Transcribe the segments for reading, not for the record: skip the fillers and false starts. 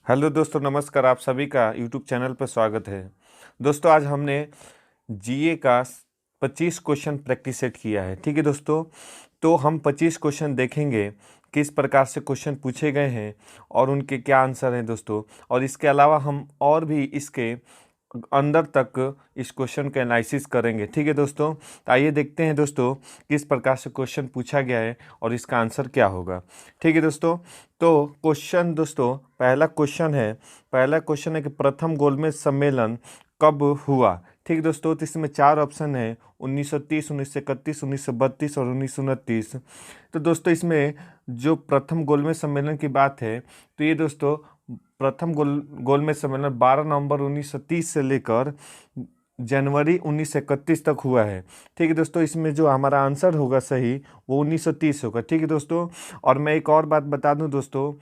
Hello दोस्तों, नमस्कार। आप सभी का यूट्यूब चैनल पर स्वागत है। दोस्तों, आज हमने जीए का 25 क्वेश्चन प्रैक्टिस सेट किया है। ठीक है दोस्तों, तो हम 25 क्वेश्चन देखेंगे किस प्रकार से क्वेश्चन पूछे गए हैं और उनके क्या आंसर हैं दोस्तों। और इसके अलावा हम और भी इसके अंदर तक इस क्वेश्चन का एनालिसिस करेंगे। ठीक है दोस्तों, तो आइए देखते हैं दोस्तों किस प्रकार से क्वेश्चन पूछा गया है और इसका आंसर क्या होगा। ठीक है दोस्तों, तो क्वेश्चन दोस्तों पहला क्वेश्चन है कि प्रथम गोलमेज सम्मेलन कब हुआ। ठीक है दोस्तों, तो इसमें चार ऑप्शन है: 1930, 1931, 1932 और 1929। तो दोस्तों इसमें जो प्रथम गोलमेज सम्मेलन की बात है, तो ये दोस्तों प्रथम गोलमेज सम्मेलन 12 नवंबर 1930 से लेकर जनवरी 1931 तक हुआ है। ठीक है दोस्तों, इसमें जो हमारा आंसर होगा सही वो 1930 होगा। ठीक है दोस्तों, और मैं एक और बात बता दूं दोस्तों,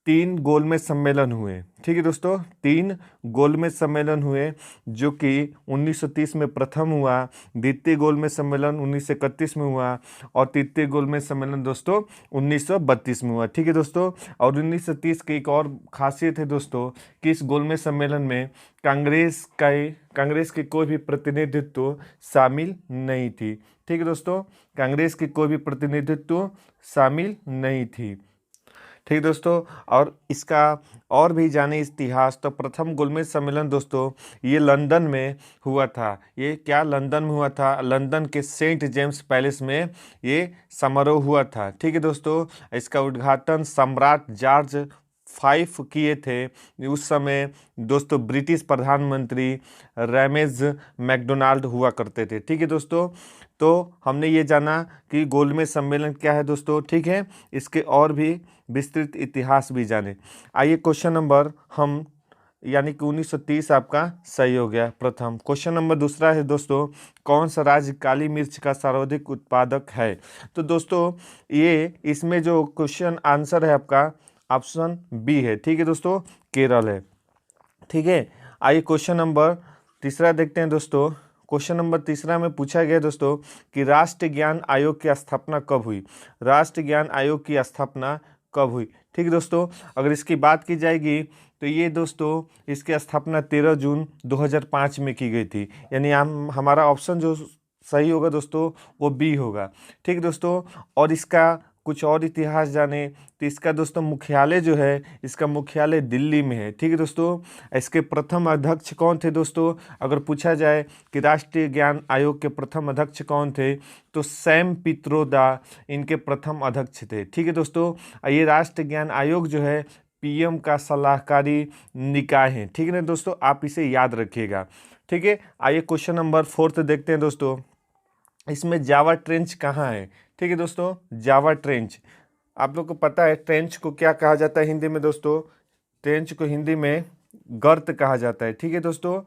तीन गोलमेज सम्मेलन हुए। ठीक है दोस्तों, तीन गोलमेज सम्मेलन हुए जो कि 1930 में प्रथम हुआ, द्वितीय गोलमेज सम्मेलन 1931 में हुआ और तृतीय गोलमेज सम्मेलन दोस्तों 1932 में हुआ। ठीक है दोस्तों, और 1930 की एक और खासियत है दोस्तों कि इस गोलमेज सम्मेलन में कांग्रेस की कोई भी प्रतिनिधित्व शामिल नहीं थी। ठीक है दोस्तों, कांग्रेस की कोई भी प्रतिनिधित्व शामिल नहीं थी। ठीक दोस्तों, और इसका और भी जाने इतिहास, तो प्रथम गोलमेज सम्मेलन दोस्तों ये लंदन में हुआ था। ये क्या लंदन में हुआ था? लंदन के सेंट जेम्स पैलेस में ये समारोह हुआ था। ठीक है दोस्तों, इसका उद्घाटन सम्राट जॉर्ज 5 किए थे। उस समय दोस्तों ब्रिटिश प्रधानमंत्री रैमेज मैकडोनाल्ड हुआ करते थे। ठीक है दोस्तों, तो हमने ये जाना कि गोलमेज सम्मेलन क्या है दोस्तों। ठीक है, इसके और भी विस्तृत इतिहास भी जाने। आइए क्वेश्चन नंबर हम यानी कि 1930 आपका सही हो गया प्रथम। क्वेश्चन नंबर दूसरा है दोस्तों, कौन सा राज्य काली मिर्च का सर्वाधिक उत्पादक है। तो दोस्तों ये इसमें जो क्वेश्चन आंसर है आपका ऑप्शन बी है। ठीक है दोस्तों, केरल है। ठीक है, आइए क्वेश्चन नंबर तीसरा देखते हैं दोस्तों। क्वेश्चन नंबर तीसरा में पूछा गया दोस्तों कि राष्ट्रीय ज्ञान आयोग की स्थापना कब हुई। राष्ट्रीय ज्ञान आयोग की स्थापना कब हुई। ठीक है दोस्तों, अगर इसकी बात की जाएगी तो ये दोस्तों इसकी स्थापना 13 जून 2005 में की गई थी। यानी हमारा ऑप्शन जो सही होगा दोस्तों वो बी होगा। ठीक है दोस्तों, और इसका कुछ और इतिहास जाने तो इसका दोस्तों मुख्यालय जो है, इसका मुख्यालय दिल्ली में है। ठीक है दोस्तों, इसके प्रथम अध्यक्ष कौन थे दोस्तों? अगर पूछा जाए कि राष्ट्रीय ज्ञान आयोग के प्रथम अध्यक्ष कौन थे, तो सैम पित्रोदा इनके प्रथम अध्यक्ष थे। ठीक है दोस्तों, ये राष्ट्रीय ज्ञान आयोग जो है पीएम का सलाहकारी निकाय है। ठीक है ना दोस्तों, आप इसे याद रखिएगा। ठीक है, आइए क्वेश्चन नंबर 4 देखते हैं दोस्तों। इसमें जावा ट्रेंच कहाँ है। ठीक है दोस्तों, जावा ट्रेंच, आप लोग को पता है ट्रेंच को क्या कहा जाता है हिंदी में दोस्तों? ट्रेंच को हिंदी में गर्त कहा जाता है। ठीक है दोस्तों,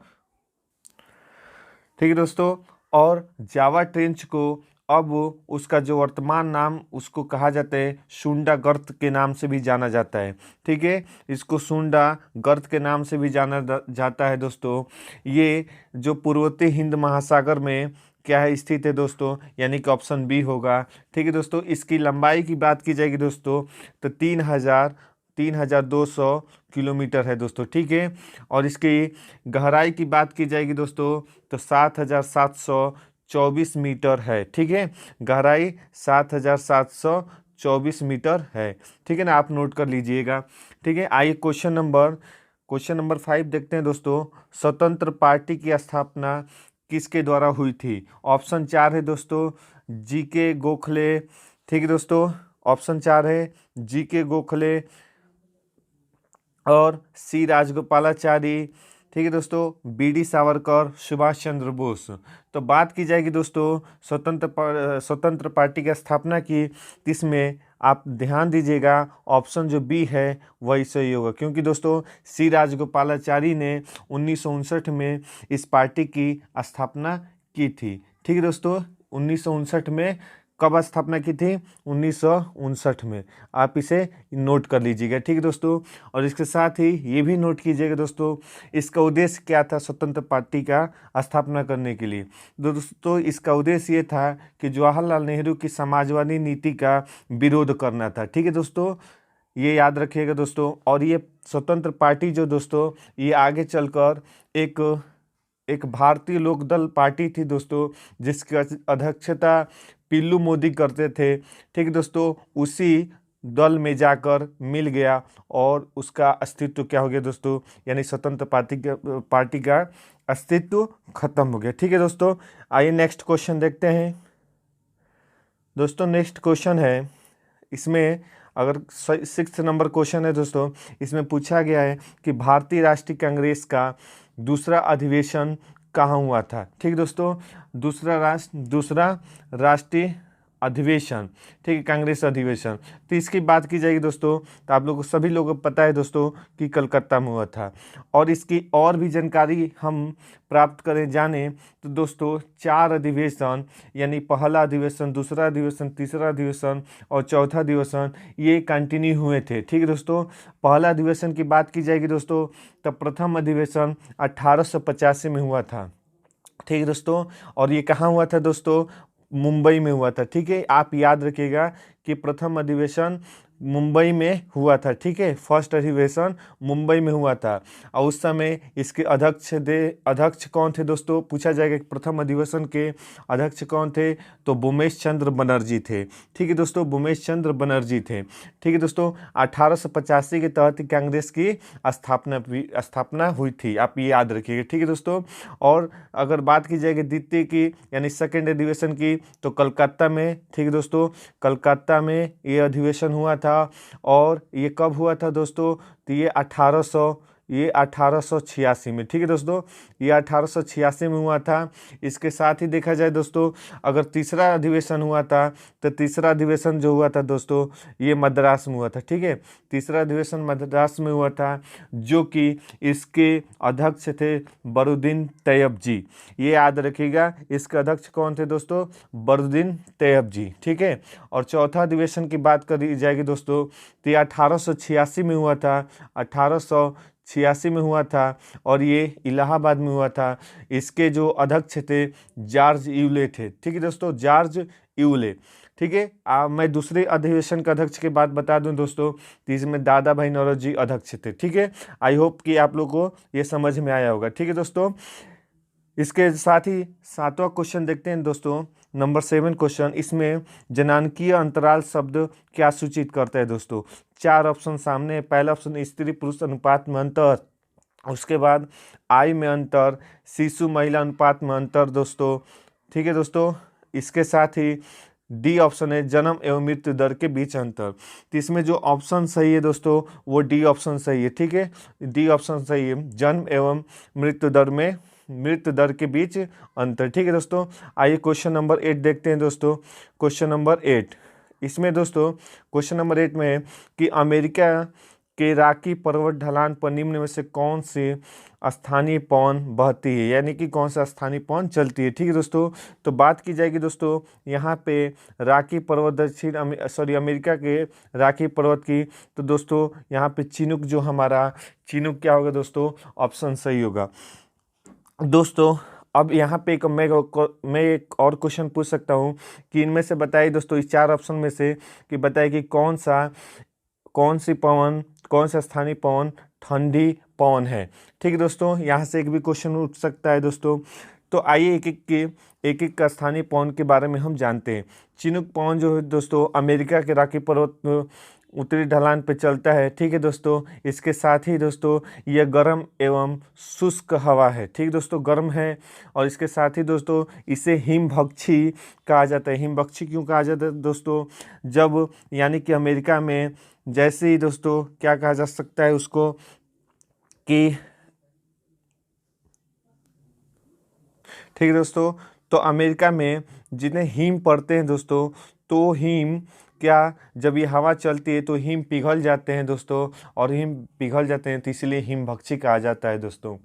ठीक है दोस्तों, और जावा ट्रेंच को अब उसका जो वर्तमान नाम उसको कहा जाता है सुंडा गर्त के नाम से भी जाना जाता है। ठीक है, इसको सुंडा गर्त के नाम से भी जाना जाता है दोस्तों। ये जो पूर्वोत्तर हिंद महासागर में क्या है स्थित है दोस्तों, यानी कि ऑप्शन बी होगा। ठीक है दोस्तों, इसकी लंबाई की बात की जाएगी दोस्तों तो 3,200 किलोमीटर है दोस्तों। ठीक है, और इसकी गहराई की बात की जाएगी दोस्तों तो 7,724 मीटर है। ठीक है, गहराई 7,724 मीटर है। ठीक है ना, आप नोट कर लीजिएगा। ठीक है, आइए क्वेश्चन नंबर 5 देखते हैं दोस्तों। स्वतंत्र पार्टी की स्थापना किसके द्वारा हुई थी। ऑप्शन 4 है दोस्तों जीके गोखले। ठीक है दोस्तों, ऑप्शन 4 है जीके गोखले और सी राजगोपालाचारी। ठीक है दोस्तों, बीडी सावरकर, सुभाष चंद्र बोस। तो बात की जाएगी दोस्तों स्वतंत्र पार्टी की स्थापना की, इसमें आप ध्यान दीजिएगा ऑप्शन जो बी है वही सही होगा, क्योंकि दोस्तों सी राजगोपालाचारी ने 1959 में इस पार्टी की स्थापना की थी। ठीक है दोस्तों, 1959 में कब स्थापना की थी? 1959 में। आप इसे नोट कर लीजिएगा। ठीक है दोस्तों, और इसके साथ ही ये भी नोट कीजिएगा दोस्तों इसका उद्देश्य क्या था स्वतंत्र पार्टी का स्थापना करने के लिए। दोस्तों इसका उद्देश्य ये था कि जवाहरलाल नेहरू की समाजवादी नीति का विरोध करना था। ठीक है दोस्तों, ये याद रखिएगा दोस्तों। और ये स्वतंत्र पार्टी जो दोस्तों, ये आगे चलकर एक एक भारतीय लोकदल पार्टी थी दोस्तों, जिसकी अध्यक्षता पीलू मोदी करते थे। ठीक है दोस्तों, उसी दल में जाकर मिल गया और उसका अस्तित्व क्या हो गया दोस्तों, यानी स्वतंत्र पार्टी का अस्तित्व खत्म हो गया। ठीक है दोस्तों, आइए नेक्स्ट क्वेश्चन देखते हैं दोस्तों। नेक्स्ट क्वेश्चन है, इसमें अगर 6 नंबर क्वेश्चन है दोस्तों, इसमें पूछा गया है कि भारतीय राष्ट्रीय कांग्रेस का दूसरा अधिवेशन कहाँ हुआ था। ठीक दोस्तों, दूसरा राष्ट्रीय अधिवेशन, ठीक है, कांग्रेस अधिवेशन। तो इसकी बात की जाएगी दोस्तों, तो आप लोगों को सभी लोगों को पता है दोस्तों कि कलकत्ता में हुआ था। और इसकी और भी जानकारी हम प्राप्त करें जाने तो दोस्तों 4 अधिवेशन, यानी पहला अधिवेशन, दूसरा अधिवेशन, तीसरा अधिवेशन और चौथा अधिवेशन, ये कंटिन्यू हुए थे। ठीक है दोस्तों, पहला अधिवेशन की बात की जाएगी दोस्तों, तब प्रथम अधिवेशन 1885 में हुआ था। ठीक है दोस्तों, और ये कहाँ हुआ था दोस्तों, मुंबई में हुआ था। ठीक है, आप याद रखिएगा कि प्रथम अधिवेशन मुंबई में हुआ था। ठीक है, फर्स्ट अधिवेशन मुंबई में हुआ था। और उस समय इसके अध्यक्ष कौन थे दोस्तों, पूछा जाएगा कि प्रथम अधिवेशन के अध्यक्ष कौन थे, तो भूमेश चंद्र बनर्जी थे। ठीक है दोस्तों, भूमेश चंद्र बनर्जी थे। ठीक है दोस्तों, 1885 के तहत कांग्रेस की स्थापना हुई थी, आप ये याद रखिएगा। ठीक है दोस्तों, और अगर बात की जाएगी द्वितीय की, यानी सेकेंड अधिवेशन की, तो कलकत्ता में, ठीक है दोस्तों, कलकत्ता में ये अधिवेशन हुआ था। और ये कब हुआ था दोस्तों, तो ये 1886 में। ठीक है दोस्तों, ये 1886 में हुआ था। इसके साथ ही देखा जाए दोस्तों, अगर तीसरा अधिवेशन हुआ था, तो तीसरा अधिवेशन जो हुआ था दोस्तों, ये मद्रास में हुआ था। ठीक है, तीसरा अधिवेशन मद्रास में हुआ था, जो कि इसके अध्यक्ष थे बरुद्दीन तैयब जी। ये याद रखिएगा, इसके अध्यक्ष कौन थे दोस्तों, बरुद्दीन तैयब जी। ठीक है, और चौथा अधिवेशन की बात करी जाएगी दोस्तों, तो ये 1886 में हुआ था, 1886 में हुआ था, और ये इलाहाबाद में हुआ था। इसके जो अध्यक्ष थे जॉर्ज यूले थे। ठीक है दोस्तों, जॉर्ज यूले। ठीक है, मैं दूसरे अधिवेशन के अध्यक्ष की बात बता दूं दोस्तों, तो इसमें दादा भाई नौरोजी अध्यक्ष थे। ठीक है, आई होप कि आप लोगों को ये समझ में आया होगा। ठीक है दोस्तों, इसके साथ ही 7वां क्वेश्चन देखते हैं दोस्तों, नंबर 7 क्वेश्चन। इसमें जनांकीय अंतराल शब्द क्या सूचित करता है दोस्तों। 4 ऑप्शन सामने है। पहला ऑप्शन स्त्री पुरुष अनुपात में अंतर, उसके बाद आयु में अंतर, शिशु महिला अनुपात में अंतर दोस्तों। ठीक है दोस्तों, इसके साथ ही डी ऑप्शन है जन्म एवं मृत्यु दर के बीच अंतर। तो इसमें जो ऑप्शन सही है दोस्तों, वो डी ऑप्शन सही है। ठीक है, डी ऑप्शन सही है, जन्म एवं मृत्यु दर के बीच अंतर। ठीक है दोस्तों, आइए क्वेश्चन नंबर 8 देखते हैं दोस्तों। क्वेश्चन नंबर 8, इसमें दोस्तों क्वेश्चन नंबर 8 में है कि अमेरिका के रॉकी पर्वत ढलान पर निम्न में से कौन सी स्थानीय पवन बहती है, यानी कि कौन सा स्थानीय पवन चलती है। ठीक है दोस्तों, तो बात की जाएगी दोस्तों यहाँ पे रॉकी पर्वत अमेरिका के रॉकी पर्वत की, तो दोस्तों यहाँ पे चिनूक, जो हमारा चिनूक क्या होगा दोस्तों, ऑप्शन सही होगा दोस्तों। अब यहाँ पे मैं एक और क्वेश्चन पूछ सकता हूँ कि इनमें से बताइए दोस्तों, इस 4 ऑप्शन में से कि बताइए कि कौन सा स्थानीय पवन ठंडी पवन है। ठीक है दोस्तों, यहाँ से एक भी क्वेश्चन उठ सकता है दोस्तों। तो आइए एक एक का स्थानीय पवन के बारे में हम जानते हैं। चिनूक पवन जो है दोस्तों, अमेरिका के रॉकी पर्वत उत्तरी ढलान पे चलता है। ठीक है दोस्तों, इसके साथ ही दोस्तों यह गर्म एवं शुष्क हवा है। ठीक दोस्तों, गर्म है, और इसके साथ ही दोस्तों इसे हिमभक्षी कहा जाता है। हिमभक्षी क्यों कहा जाता है दोस्तों, जब यानी कि अमेरिका में जैसे ही दोस्तों क्या कहा जा सकता है उसको कि, ठीक है दोस्तों, तो अमेरिका में जितने हिम पड़ते हैं दोस्तों, तो हिम क्या, जब ये हवा चलती है तो हिम पिघल जाते हैं दोस्तों, और हिम पिघल जाते हैं तो इसलिए हिमभक्षी कहा जाता है दोस्तों।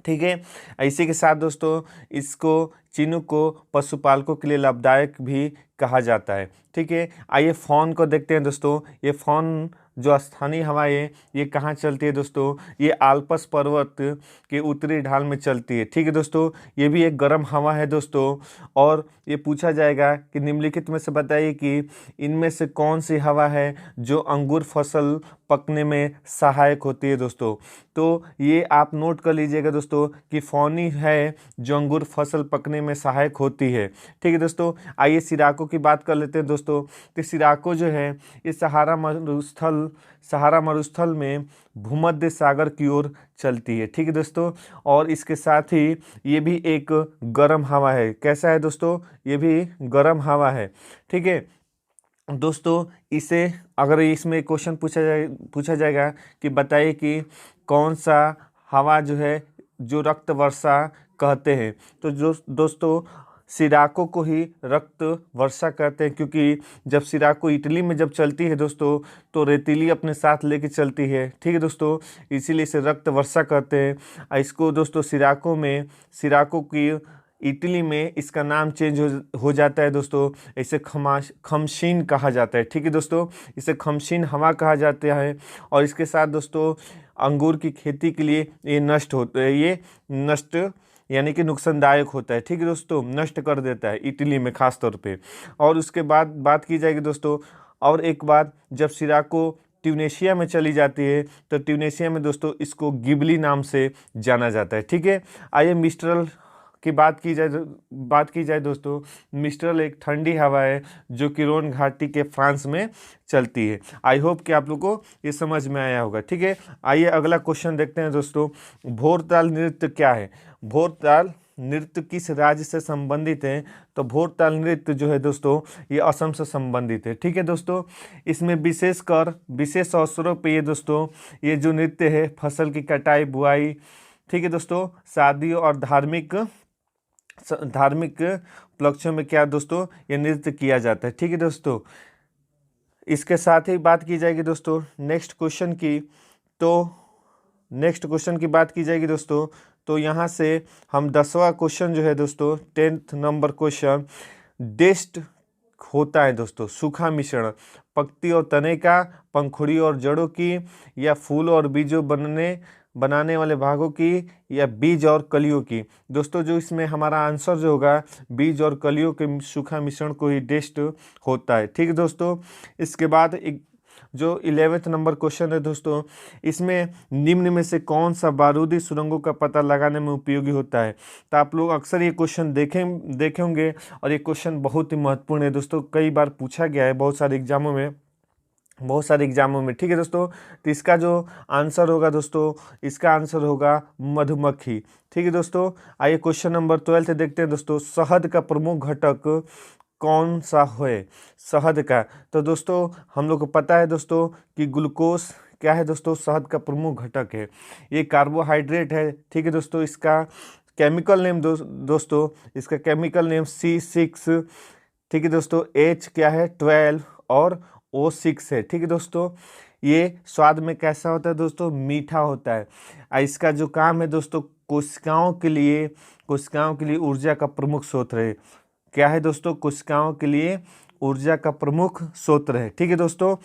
ठीक है, इसी के साथ दोस्तों इसको चिनूक को पशुपालकों के लिए लाभदायक भी कहा जाता है। ठीक है, आइए फॉन को देखते हैं दोस्तों। ये फॉन जो स्थानीय हवाएं ये कहाँ चलती है दोस्तों, ये आल्प्स पर्वत के उत्तरी ढाल में चलती है। ठीक है दोस्तों, ये भी एक गर्म हवा है दोस्तों। और ये पूछा जाएगा कि निम्नलिखित में से बताइए कि इनमें से कौन सी हवा है जो अंगूर फसल पकने में सहायक होती है दोस्तों। तो ये आप नोट कर लीजिएगा दोस्तों कि फौनी है जो अंगूर फसल पकने में सहायक होती है। ठीक है दोस्तों, आइए सिराको की बात कर लेते हैं दोस्तों। तो सिराको जो है ये सहारा मरुस्थल में भूमध्य सागर की ओर चलती है। ठीक है दोस्तों, और इसके साथ ही ये भी एक गर्म हवा है। कैसा है दोस्तों, ये भी गर्म हवा है। ठीक है दोस्तों, इसे अगर इसमें क्वेश्चन पूछा जाएगा कि बताइए कि कौन सा हवा जो है जो रक्त वर्षा कहते हैं, तो जो दोस्तों सिराको को ही रक्त वर्षा कहते हैं, क्योंकि जब सिराको इटली में जब चलती है दोस्तों तो रेतीली अपने साथ लेके चलती है। ठीक है दोस्तों, इसीलिए इसे रक्त वर्षा कहते हैं। इसको दोस्तों सिराको की इटली में इसका नाम चेंज हो जाता है दोस्तों, इसे खमशीन कहा जाता है। ठीक है दोस्तों, इसे खमशीन हवा कहा जाता है। और इसके साथ दोस्तों अंगूर की खेती के लिए ये नष्ट यानी कि नुकसानदायक होता है। ठीक है दोस्तों, नष्ट कर देता है इटली में खास तौर पे। और उसके बाद बात की जाएगी दोस्तों, और एक बात, जब सिराको ट्यूनेशिया में चली जाती है तो ट्यूनेशिया में दोस्तों इसको गिबली नाम से जाना जाता है। ठीक है, आइए मिस्ट्रल की बात की जाए दोस्तों। मिस्ट्रल एक ठंडी हवा है जो कि रोन घाटी के फ्रांस में चलती है। आई होप कि आप लोगों को ये समझ में आया होगा। ठीक है, आइए अगला क्वेश्चन देखते हैं दोस्तों। भोरताल नृत्य क्या है? भोरताल नृत्य किस राज्य से संबंधित है? तो भोरताल नृत्य जो है दोस्तों ये असम से संबंधित है। ठीक है दोस्तों, इसमें विशेष अवसरों पे ये दोस्तों ये जो नृत्य है फसल की कटाई बुआई, ठीक है दोस्तों, शादी और धार्मिक उपलक्ष्यों में क्या दोस्तों ये नृत्य किया जाता है। ठीक है दोस्तों, इसके साथ ही बात की जाएगी दोस्तों नेक्स्ट क्वेश्चन की बात की जाएगी दोस्तों। तो यहाँ से हम 10वां क्वेश्चन जो है दोस्तों 10th नंबर क्वेश्चन, डेस्ट होता है दोस्तों सूखा मिश्रण पत्ती और तने का, पंखुड़ी और जड़ों की, या फूल और बीजों बनाने वाले भागों की, या बीज और कलियों की। दोस्तों जो इसमें हमारा आंसर जो होगा बीज और कलियों के सूखा मिश्रण को ही डेस्ट होता है। ठीक है दोस्तों, इसके बाद एक जो 11th नंबर क्वेश्चन है दोस्तों, इसमें निम्न में से कौन सा बारूदी सुरंगों का पता लगाने में उपयोगी होता है? तो आप लोग अक्सर ये क्वेश्चन देखे होंगे, और ये क्वेश्चन बहुत ही महत्वपूर्ण है दोस्तों, कई बार पूछा गया है बहुत सारे एग्जामों में। ठीक है दोस्तों, तो इसका जो आंसर होगा दोस्तों, इसका आंसर होगा मधुमक्खी। ठीक है दोस्तों, आइए क्वेश्चन नंबर 12 देखते हैं दोस्तों। शहद का प्रमुख घटक कौन सा है? शहद का, तो दोस्तों हम लोग को पता है दोस्तों कि ग्लूकोज क्या है दोस्तों, शहद का प्रमुख घटक है। ये कार्बोहाइड्रेट है। ठीक है दोस्तों, इसका केमिकल नेम दोस्तों इसका केमिकल नेम C6। ठीक है दोस्तों, H क्या है 12 और O6 है। ठीक है दोस्तों, ये स्वाद में कैसा होता है दोस्तों, मीठा होता है। इसका जो काम है दोस्तों कोशिकाओं के लिए ऊर्जा का प्रमुख स्रोत है। क्या है दोस्तों, कोशिकाओं के लिए ऊर्जा का प्रमुख स्रोत है। ठीक है दोस्तों,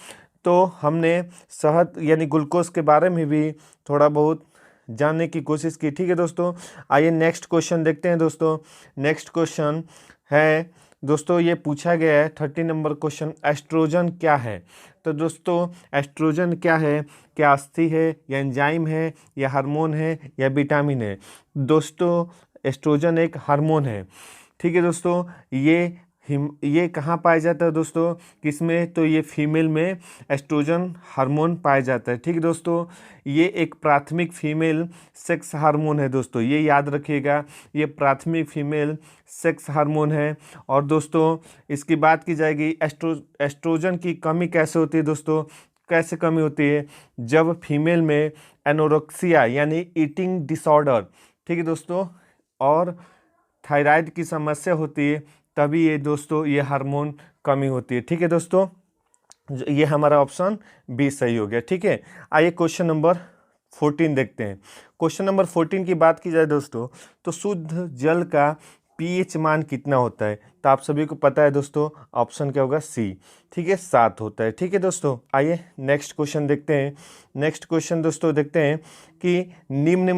तो हमने शहद यानी ग्लूकोज के बारे में भी थोड़ा बहुत जानने की कोशिश की। ठीक है दोस्तों, आइए नेक्स्ट क्वेश्चन देखते हैं दोस्तों। नेक्स्ट क्वेश्चन है दोस्तों, ये पूछा गया है 30 नंबर क्वेश्चन, एस्ट्रोजन क्या है? तो दोस्तों एस्ट्रोजन क्या है? क्या अस्थि है, या एंजाइम है, या हार्मोन है, या विटामिन है? दोस्तों एस्ट्रोजन एक हार्मोन है। ठीक है दोस्तों, ये कहाँ पाया जाता है दोस्तों, किसमें? तो ये फीमेल में एस्ट्रोजन हार्मोन पाया जाता है। ठीक है दोस्तों, ये एक प्राथमिक फीमेल सेक्स हार्मोन है दोस्तों, ये याद रखिएगा, ये प्राथमिक फीमेल सेक्स हार्मोन है। और दोस्तों इसकी बात की जाएगी एस्ट्रोजन की कमी कैसे होती है दोस्तों, कैसे कमी होती है? जब फीमेल में एनोरेक्सिया यानी ईटिंग डिसऑर्डर, ठीक है दोस्तों, और थायराइड की समस्या होती है, तभी ये दोस्तों ये हार्मोन कमी होती है। ठीक है दोस्तों, ये हमारा ऑप्शन बी सही हो गया। ठीक है, आइए क्वेश्चन नंबर 14 देखते हैं। क्वेश्चन नंबर 14 की बात की जाए दोस्तों, तो शुद्ध जल का पीएच मान कितना होता है? तो आप सभी को पता है दोस्तों, ऑप्शन क्या होगा? सी। ठीक है, 7 होता है। ठीक है दोस्तों, आइए नेक्स्ट क्वेश्चन देखते हैं। नेक्स्ट क्वेश्चन दोस्तों देखते हैं कि निम्न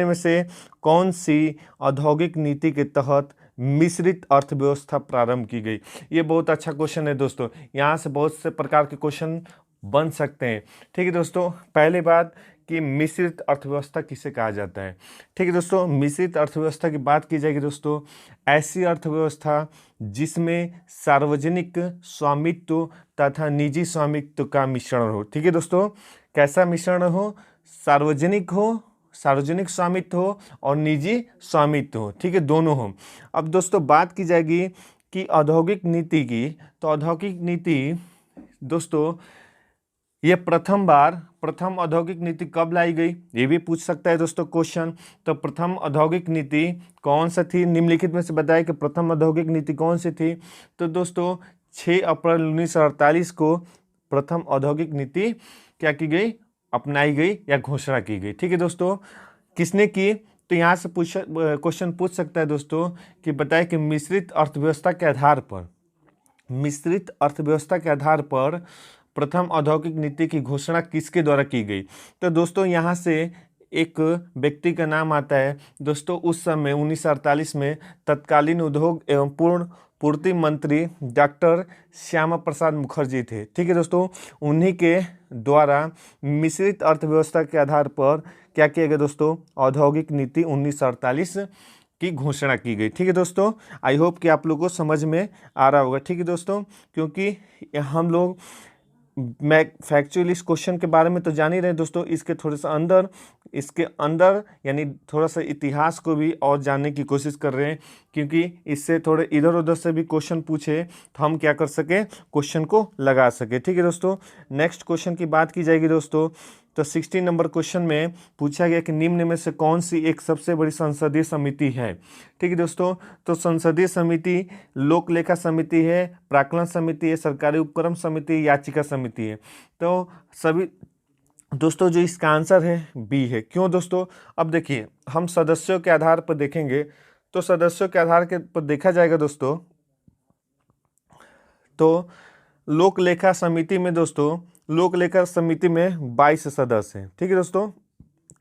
में से कौन सी औद्योगिक नीति के तहत मिश्रित अर्थव्यवस्था प्रारंभ की गई? ये बहुत अच्छा क्वेश्चन है दोस्तों, यहाँ से बहुत से प्रकार के क्वेश्चन बन सकते हैं। ठीक है दोस्तों, पहली बात कि मिश्रित अर्थव्यवस्था किसे कहा जाता है? ठीक है दोस्तों, मिश्रित अर्थव्यवस्था की बात की जाएगी दोस्तों, ऐसी अर्थव्यवस्था जिसमें सार्वजनिक स्वामित्व तथा निजी स्वामित्व का मिश्रण हो। ठीक है दोस्तों, कैसा मिश्रण हो? सार्वजनिक स्वामित्व हो और निजी स्वामित्व हो। ठीक है, दोनों हो। अब दोस्तों बात की जाएगी कि औद्योगिक नीति की, तो औद्योगिक नीति दोस्तों ये प्रथम औद्योगिक नीति कब लाई गई, ये भी पूछ सकता है दोस्तों क्वेश्चन। तो प्रथम औद्योगिक नीति कौन सा थी? निम्नलिखित में से बताया कि प्रथम औद्योगिक नीति कौन सी थी? तो दोस्तों 6 अप्रैल 1948 को प्रथम औद्योगिक नीति क्या की गई? अपनाई गई या घोषणा की गई। ठीक है दोस्तों, किसने की? तो यहाँ से क्वेश्चन पूछ सकता है दोस्तों कि बताए कि मिश्रित अर्थव्यवस्था के आधार पर प्रथम औद्योगिक नीति की घोषणा किसके द्वारा की गई? तो दोस्तों यहाँ से एक व्यक्ति का नाम आता है दोस्तों। उस समय 1948 में तत्कालीन उद्योग एवं पूर्ति मंत्री डॉक्टर श्यामा प्रसाद मुखर्जी थे। ठीक है दोस्तों, उन्हीं के द्वारा मिश्रित अर्थव्यवस्था के आधार पर क्या किया गया दोस्तों? औद्योगिक नीति 1948 की घोषणा की गई। ठीक है दोस्तों, आई होप कि आप लोगों को समझ में आ रहा होगा। ठीक है दोस्तों, क्योंकि हम लोग मैं फैक्चुअली इस क्वेश्चन के बारे में तो जान ही रहे दोस्तों, इसके अंदर यानी थोड़ा सा इतिहास को भी और जानने की कोशिश कर रहे हैं, क्योंकि इससे थोड़े इधर उधर से भी क्वेश्चन पूछे तो हम क्या कर सके, क्वेश्चन को लगा सके। ठीक है दोस्तों, नेक्स्ट क्वेश्चन की बात की जाएगी दोस्तों। तो 16 नंबर क्वेश्चन में पूछा गया कि निम्न में से कौन सी एक सबसे बड़ी संसदीय समिति है? ठीक है दोस्तों, तो संसदीय समिति लोक लेखा समिति है, प्राक्कलन समिति है, सरकारी उपक्रम समिति, याचिका समिति है। तो सभी दोस्तों जो इसका आंसर है बी है। क्यों दोस्तों? अब देखिए, हम सदस्यों के आधार पर देखेंगे, तो सदस्यों के आधार के पर देखा जाएगा दोस्तों, तो लोक लेखा समिति में 22 सदस्य हैं। ठीक है दोस्तों,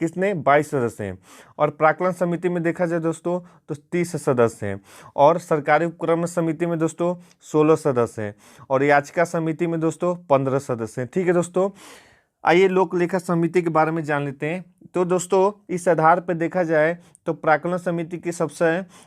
किसने? 22 सदस्य हैं। और प्राक्कलन समिति में देखा जाए दोस्तों तो 30 सदस्य हैं। और सरकारी उपक्रम समिति में दोस्तों 16 सदस्य हैं। और याचिका समिति में दोस्तों 15 सदस्य हैं। ठीक है दोस्तों, आइए लोक लेखा समिति के बारे में जान लेते हैं। तो दोस्तों इस आधार पर देखा जाए तो प्राक्कलन समिति के सबसे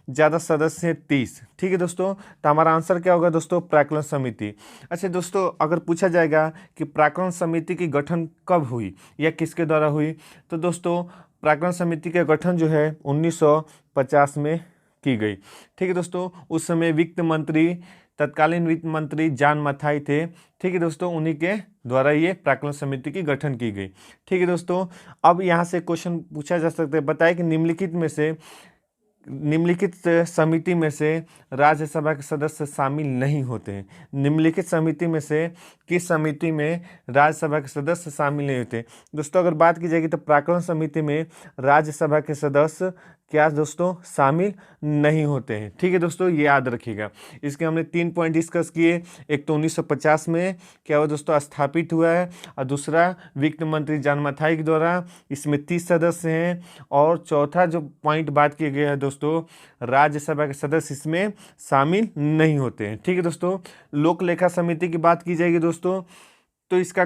ज़्यादा सदस्य हैं 30। ठीक है दोस्तों, तो हमारा आंसर क्या होगा दोस्तों? प्राक्कलन समिति। अच्छा दोस्तों, अगर पूछा जाएगा कि प्राक्कलन समिति की गठन कब हुई या किसके द्वारा हुई, तो दोस्तों प्राक्कलन समिति का गठन जो है 1950 में की गई। ठीक है दोस्तों, उस समय तत्कालीन वित्त मंत्री जॉन मथाई थे। ठीक है दोस्तों, उन्हीं के द्वारा ये प्राक्कलन समिति की गठन की गई। ठीक है दोस्तों, अब यहाँ से क्वेश्चन पूछा जा सकता है, बताए कि निम्नलिखित समिति में से राज्यसभा के सदस्य शामिल नहीं होते हैं। निम्नलिखित समिति में से किस समिति में राज्यसभा के सदस्य शामिल नहीं होते? दोस्तों अगर बात की जाएगी तो प्राक्कलन समिति में राज्यसभा के सदस्य क्या दोस्तों? शामिल नहीं होते हैं। ठीक है दोस्तों, ये याद रखिएगा। इसके हमने 3 पॉइंट डिस्कस किए। एक तो 1950 में क्या हुआ दोस्तों? स्थापित हुआ है, और दूसरा वित्त मंत्री जॉन मथाई के द्वारा, इसमें 30 सदस्य हैं। और चौथा जो पॉइंट बात किया गया है दोस्तों, राज्यसभा के सदस्य इसमें शामिल नहीं होते हैं। ठीक है दोस्तों, लोक लेखा समिति की बात की जाएगी दोस्तों, तो इसका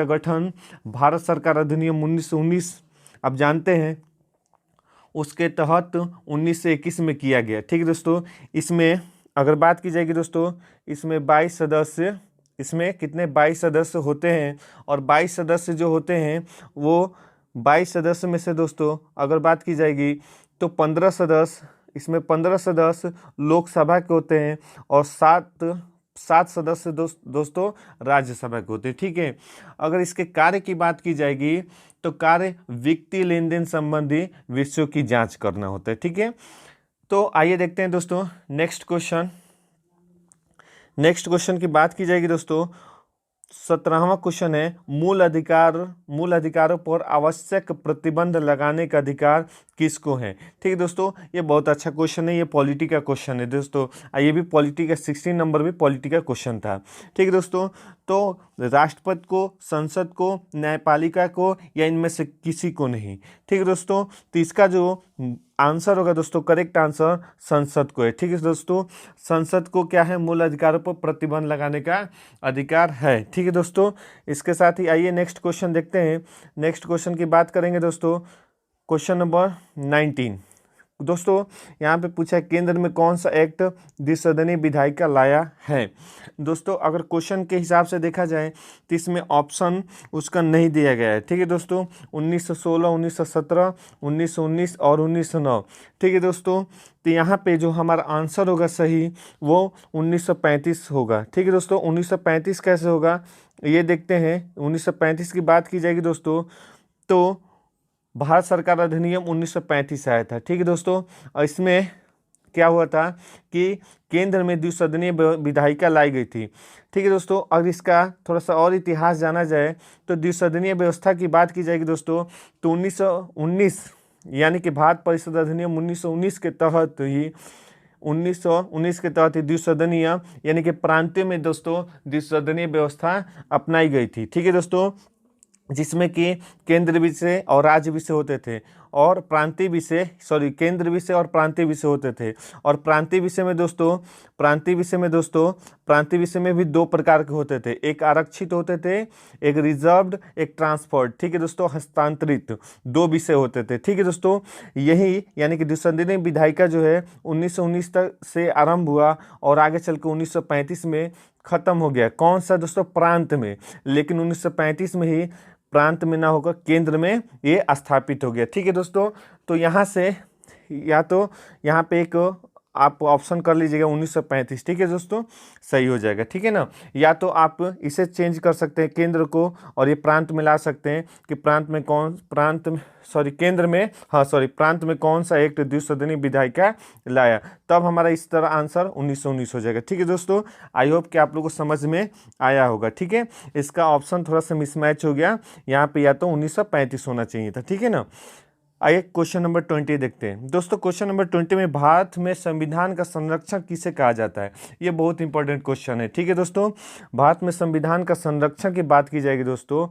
गठन भारत सरकार अधिनियम 1919 आप जानते हैं, उसके तहत 1921 में किया गया। ठीक है दोस्तों, इसमें अगर बात की जाएगी दोस्तों, इसमें 22 सदस्य, इसमें कितने? 22 सदस्य होते हैं। और 22 सदस्य जो होते हैं वो 22 सदस्य में से दोस्तों अगर बात की जाएगी तो 15 सदस्य लोकसभा के होते हैं और 7 सदस्य दोस्तों राज्यसभा के होते हैं। ठीक है, अगर इसके कार्य की बात की जाएगी तो कार्य वित्तीय लेन देन संबंधी विषयों की जांच करना होता है। ठीक है, तो आइए देखते हैं दोस्तों नेक्स्ट क्वेश्चन की बात की जाएगी दोस्तों, 17वां क्वेश्चन है, मूल अधिकारों पर आवश्यक प्रतिबंध लगाने का अधिकार किसको है। ठीक है दोस्तों, ये बहुत अच्छा क्वेश्चन है, ये पॉलिटी का क्वेश्चन है दोस्तों। ये भी पॉलिटी का 16 नंबर भी पॉलिटी का क्वेश्चन था। ठीक है दोस्तों, तो राष्ट्रपति को, संसद को, न्यायपालिका को, या इनमें से किसी को नहीं। ठीक है दोस्तों, तो इसका जो आंसर होगा दोस्तों, करेक्ट आंसर संसद को है। ठीक है दोस्तों, संसद को क्या है, मूल अधिकारों पर प्रतिबंध लगाने का अधिकार है। ठीक है दोस्तों, इसके साथ ही आइए नेक्स्ट क्वेश्चन देखते हैं। नेक्स्ट क्वेश्चन की बात करेंगे दोस्तों, क्वेश्चन नंबर 19। दोस्तों यहाँ पे पूछा है, केंद्र में कौन सा एक्ट द्विसदनीय विधायिका लाया है। दोस्तों अगर क्वेश्चन के हिसाब से देखा जाए तो इसमें ऑप्शन उसका नहीं दिया गया है। ठीक है दोस्तों, 1916, 1917, 1919 और 1909। ठीक है दोस्तों, तो यहाँ पे जो हमारा आंसर होगा सही वो 1935 होगा। ठीक है दोस्तों, 1935 कैसे होगा ये देखते हैं। 1935 की बात की जाएगी दोस्तों, तो भारत सरकार अधिनियम 1935 आया था। ठीक है दोस्तों, और इसमें क्या हुआ था कि केंद्र में द्विसदनीय विधायिका लाई गई थी। ठीक है दोस्तों, अगर इसका थोड़ा सा और इतिहास जाना जाए तो द्विसदनीय व्यवस्था की बात की जाएगी दोस्तों, तो 1919 यानी कि भारत परिषद अधिनियम 1919 के तहत ही 1919 के तहत ही द्विसदनीय यानी कि प्रांतीय में दोस्तों द्विसदनीय व्यवस्था अपनाई गई थी। ठीक है दोस्तों, जिसमें कि केंद्र विषय और राज्य विषय होते थे, और प्रांतीय विषय केंद्र विषय और प्रांतीय विषय होते थे। और प्रांतीय विषय में भी दो प्रकार के होते थे, एक आरक्षित होते थे, एक रिजर्व्ड, एक ट्रांसफर्ड। ठीक है दोस्तों, हस्तांतरित, दो विषय होते थे। ठीक है दोस्तों, यही यानी कि द्विसदनीय विधायिका जो है 1919 तक से आरंभ हुआ और आगे चल के 1935 में खत्म हो गया। कौन सा दोस्तों, प्रांत में, लेकिन 1935 में ही प्रांत में ना होकर केंद्र में ये स्थापित हो गया। ठीक है दोस्तों, तो यहाँ से या तो यहाँ पे एक आप ऑप्शन कर लीजिएगा 1935। ठीक है दोस्तों, सही हो जाएगा। ठीक है ना, या तो आप इसे चेंज कर सकते हैं केंद्र को और ये प्रांत में ला सकते हैं कि प्रांत में कौन सा एक्ट द्विसदनीय विधायिका लाया, तब हमारा इस तरह आंसर 1919 हो जाएगा। ठीक है दोस्तों, आई होप कि आप लोगों को समझ में आया होगा। ठीक है, इसका ऑप्शन थोड़ा सा मिसमैच हो गया, यहाँ पे या तो 1935 होना चाहिए था। ठीक है ना, आइए क्वेश्चन नंबर 20 देखते हैं दोस्तों। क्वेश्चन नंबर 20 में भारत में संविधान का संरक्षण किसे कहा जाता है, ये बहुत इंपॉर्टेंट क्वेश्चन है। ठीक है दोस्तों, भारत में संविधान का संरक्षण की बात की जाएगी दोस्तों,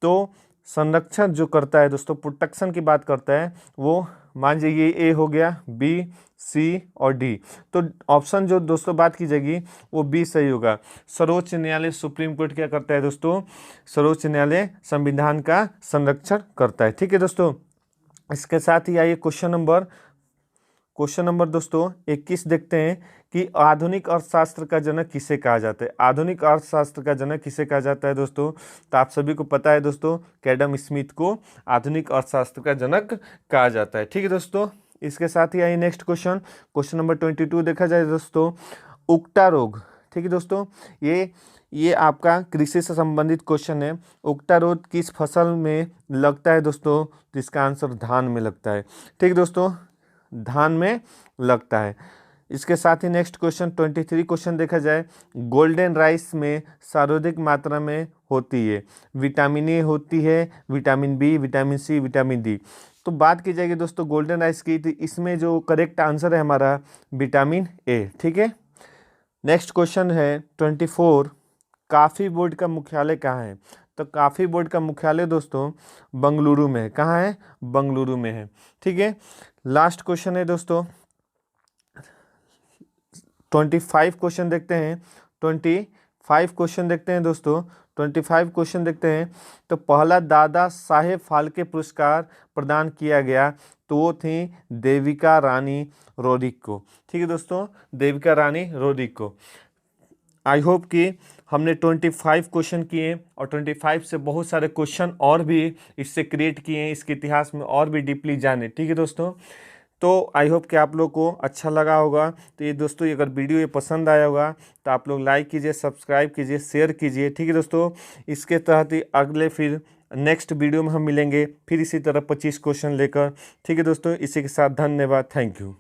तो संरक्षण जो करता है दोस्तों, प्रोटेक्शन की बात करता है, वो मान लीजिए ए हो गया, बी, सी और डी। तो ऑप्शन जो दोस्तों बात की जाएगी वो बी सही होगा। सर्वोच्च न्यायालय, सुप्रीम कोर्ट क्या करता है दोस्तों, सर्वोच्च न्यायालय संविधान का संरक्षण करता है। ठीक है दोस्तों, इसके साथ ही आइए क्वेश्चन नंबर दोस्तों 21 देखते हैं कि आधुनिक अर्थशास्त्र का जनक किसे कहा जाता है। आधुनिक अर्थशास्त्र का जनक किसे कहा जाता है दोस्तों, तो आप सभी को पता है दोस्तों, एडम स्मिथ को आधुनिक अर्थशास्त्र का जनक कहा जाता है। ठीक है दोस्तों, इसके साथ ही आइए नेक्स्ट क्वेश्चन नंबर 22 देखा जाए दोस्तों, उकटा रोग। ठीक है दोस्तों, ये आपका कृषि से संबंधित क्वेश्चन है। उकटा रोग किस फसल में लगता है दोस्तों, तो इसका आंसर धान में लगता है। ठीक है दोस्तों, धान में लगता है। इसके साथ ही नेक्स्ट क्वेश्चन 23 क्वेश्चन देखा जाए, गोल्डन राइस में सर्वाधिक मात्रा में होती है, विटामिन ए होती है, vitamin B, vitamin C, vitamin D. तो बात की जाएगी दोस्तों गोल्डन राइस की, तो इसमें जो करेक्ट आंसर है हमारा विटामिन ए। ठीक है, नेक्स्ट क्वेश्चन है 24, कॉफ़ी बोर्ड का मुख्यालय कहाँ है। तो कॉफ़ी बोर्ड का मुख्यालय दोस्तों बंगलुरु में है। कहाँ है, बंगलुरु में है। ठीक है, लास्ट क्वेश्चन है दोस्तों 25 क्वेश्चन देखते हैं। 25 क्वेश्चन देखते हैं दोस्तों, 25 क्वेश्चन देखते हैं। तो पहला दादा साहेब फाल्के पुरस्कार प्रदान किया गया, तो वो थी देविका रानी रोड्रिक को। ठीक है दोस्तों, देविका रानी रोड्रिक को। आई होप कि हमने 25 क्वेश्चन किए और 25 से बहुत सारे क्वेश्चन और भी इससे क्रिएट किए हैं, इसके इतिहास में और भी डीपली जाने। ठीक है दोस्तों, तो आई होप कि आप लोग को अच्छा लगा होगा। तो ये दोस्तों अगर वीडियो ये पसंद आया होगा तो आप लोग लाइक कीजिए, सब्सक्राइब कीजिए, शेयर कीजिए। ठीक है दोस्तों, इसके तहत ही अगले फिर नेक्स्ट वीडियो में हम मिलेंगे फिर इसी तरह 25 क्वेश्चन लेकर। ठीक है दोस्तों, इसी के साथ धन्यवाद, थैंक यू।